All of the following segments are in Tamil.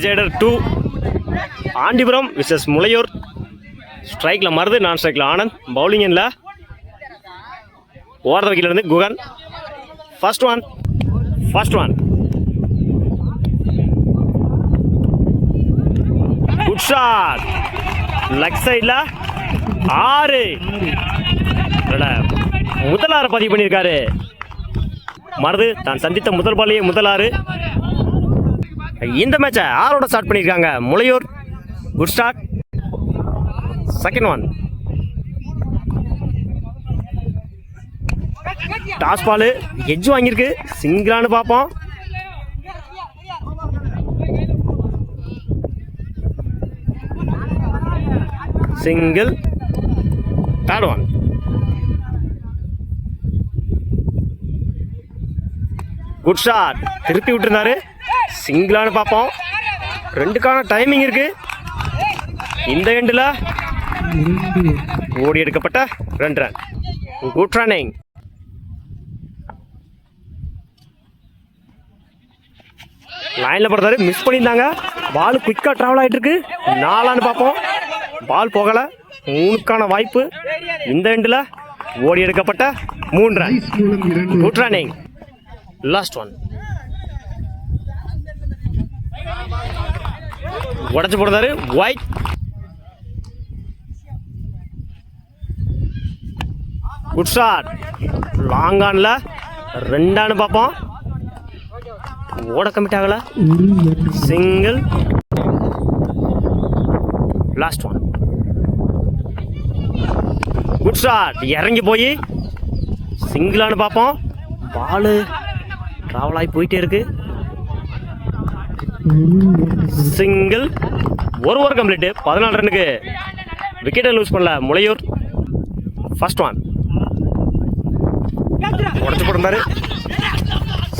ஜெய்டர் 2 ஆண்டிபுரம் விசஸ் முளையூர். ஸ்ட்ரைக்ல மருது, நான் ஸ்ட்ரைக்ல ஆனந்த். பவுலிங் எண்ணில் ஓரத வகையிலிருந்து Guhan. First one good shot. Leg சைடில் 6. முதல் 6 பதிவு பண்ணியிருக்காரு மருது. தான் சந்தித்த முதல் பாலையே முதல் 6. இந்த மேட்சை 6ஓட ஸ்டார்ட் பண்ணியிருக்காங்க முளையூர். Good start. Second one toss ball edge வாங்கியிருக்கு. சிங்கிளானு பார்ப்போம். Single. Third one good shot. திருப்பி விட்டுருந்தாரு. சிங்கிளானு பார்ப்போம். 2க்கான டைமிங் இருக்கு. இந்த எண்டில் ஓடி எடுக்கப்பட்ட 2 ரன். Good running. லைனில் போடுறாரு. மிஸ் பண்ணியிருந்தாங்க. பால் குயிக்காக ட்ராவல் ஆகிட்டு இருக்கு. 4ஆன்னு பார்ப்போம். பால் போகலை. 3க்கான வாய்ப்பு. இந்த எண்டில் ஓடி எடுக்கப்பட்ட 3 run. Good running. Last one உடச்சு போடுறாரு. ஒயிட். Good shot. லாங் ஆன்ல 2ஆன்னு பார்ப்போம். ஓட கமிட் ஆகல. Single. Last one good shot. இறங்கி போய் சிங்கிளானு பார்ப்போம். பாலு டிராவல் ஆகி போயிட்டே இருக்கு. சிங்கிள். ஒரு ஓவர் கம்ப்ளீட். 14 ரன்னுக்கு விக்கெட்டை லூஸ் பண்ணல முளையூர். ஃபர்ஸ்ட் ஒன் உடச்சு போட்டிருந்தாரு.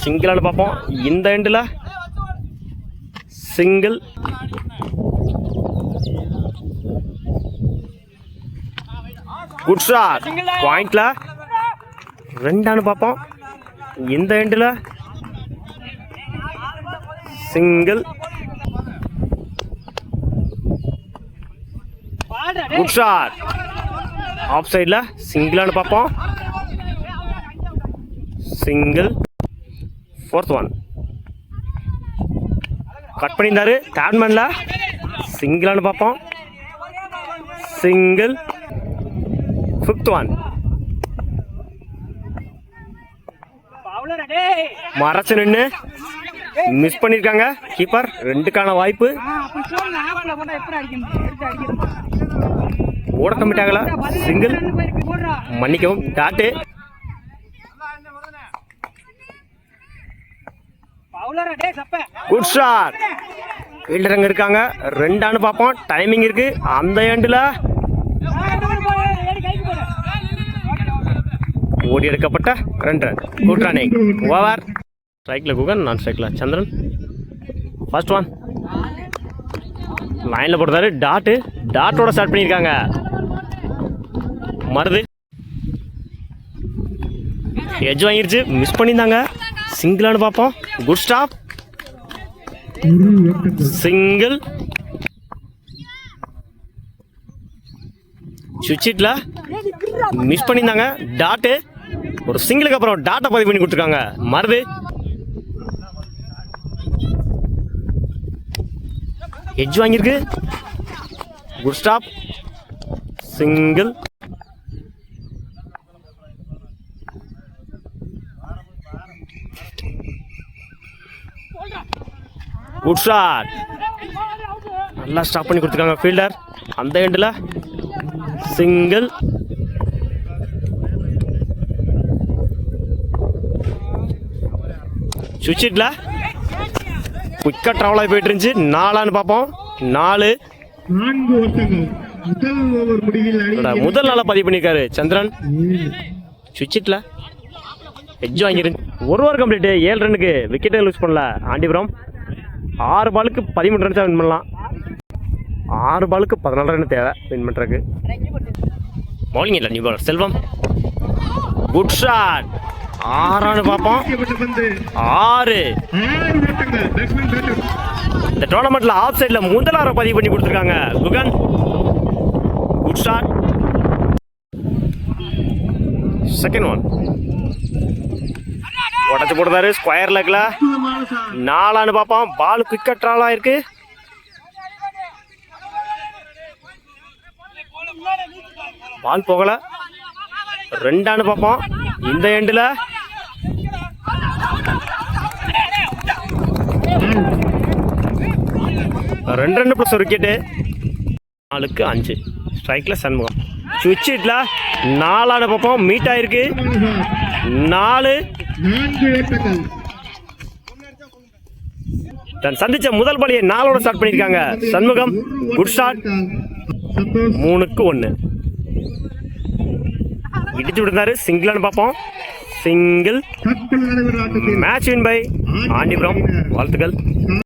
சிங்கிளானு பார்ப்போம். இந்த எண்டில் சிங்கிள். Good shot. பாயிண்ட்ல 2ஆன்னு பார்ப்போம். இந்த எண்டில் சிங்கிள். Good shot. ஆஃப் சைடில் சிங்கிளானு பார்ப்போம். சிங்கிள். ஃபோர்த் ஒன் கட் பண்ணியிருந்தாரு. தேர்ட் மேனில் சிங்கிளானு பார்ப்போம். சிங்கிள். ஃபிஃப்த் ஒன் மறைச்சு நின்று மிஸ் பண்ணியிருக்காங்க கீப்பர். 2க்கான வாய்ப்பு. ஓட கமிட் ஆகல. சிங்கிள். மன்னிக்கவும். டாட்டு. Good shot. ஃபீல்டர் அங்கே இருக்காங்க. 2ஆன்னு பார்ப்போம். டைமிங் இருக்கு. அந்த எண்டில் ஓடி எடுக்கப்பட்ட 2 ரன். Good running. ஓவர். ஸ்ட்ரைக்கில் குகன், நான் ஸ்ட்ரைக்கில் சந்திரன். ஃபர்ஸ்ட் ஒன் லைனில் போடுறாரு. டாட்டோட ஸ்டார்ட் பண்ணியிருக்காங்க மருது. எட்ஜ் வாங்கிருச்சு. மிஸ் பண்ணியிருந்தாங்க. சிங்கிளானு பார்ப்போம். Good stop. சிங்கிள். சுவிட்சிட்ல மிஸ் பண்ணியிருந்தாங்க. டாட்டு. ஒரு சிங்கிளுக்கு அப்புறம் டாட்டை பதிவு பண்ணி கொடுத்துருக்காங்க மருது. எட்ஜ் வாங்கியிருக்கு. Good stop. Single. Good shot. நல்லா ஸ்டாப் பண்ணி கொடுத்துருக்காங்க ஃபீல்டர். அந்த எண்டில் சிங்கிள். சுவிட்சிட்ல குயிக்காக ட்ராவல் ஆகி போயிட்டு இருந்துச்சு. 4ஆன்னு பார்ப்போம். 4. முதல் நாளாக பதிவு பண்ணியிருக்காரு சந்திரன். சுவிட்சிட்ல எட்ஜ் வாங்கிருந்து. ஒரு ஓவர் கம்ப்ளீட். 7 ரன்னுக்கு விக்கெட்டை லூஸ் பண்ணல ஆண்டிபுரம். 6 பாலுக்கு 13 ரன்ஸ் வின் பண்ணலாம். 6 பாலுக்கு 14 ரன் தேவை வின் பண்ணுறதுக்கு. பவுலிங் இல்லை new bowler Selvam. Good shot. 6ஆன்னு பார்ப்போம். 6. இந்த டோர்னமெண்ட்ல ஆஃப் சைட்ல முதல் ஆரை பதிவு பண்ணி கொடுத்துருக்காங்க Guhan. Good shot. Second one உடச்சு போடுறாரு ஸ்கொயர் லெக்ல. நாலான்னு பார்ப்போம். பால் குவிக்கா ட்ராவல் ஆயிருக்கு. பால் போகல. ரெண்டான்னு பார்ப்போம். இந்த எண்டில் ரெண்டு ப்ளஸ் ஒரு விக்கெட்டு. 4க்கு 5 ஸ்ட்ரைக்கில் சண்முகம். சுவிட்ச் ஹிட்ல 4ஆன பார்ப்போம். மீட் ஆயிருக்கு. 4 தன் சந்திச்ச முதல் பாலியை 4ஓட ஸ்டார்ட் பண்ணியிருக்காங்க சண்முகம். Good shot. 3க்கு 1 இடிச்சு விடுறாரு. சிங்கிள்னு பார்ப்போம். Single. Match win by Andipuram. வாழ்த்துக்கள்.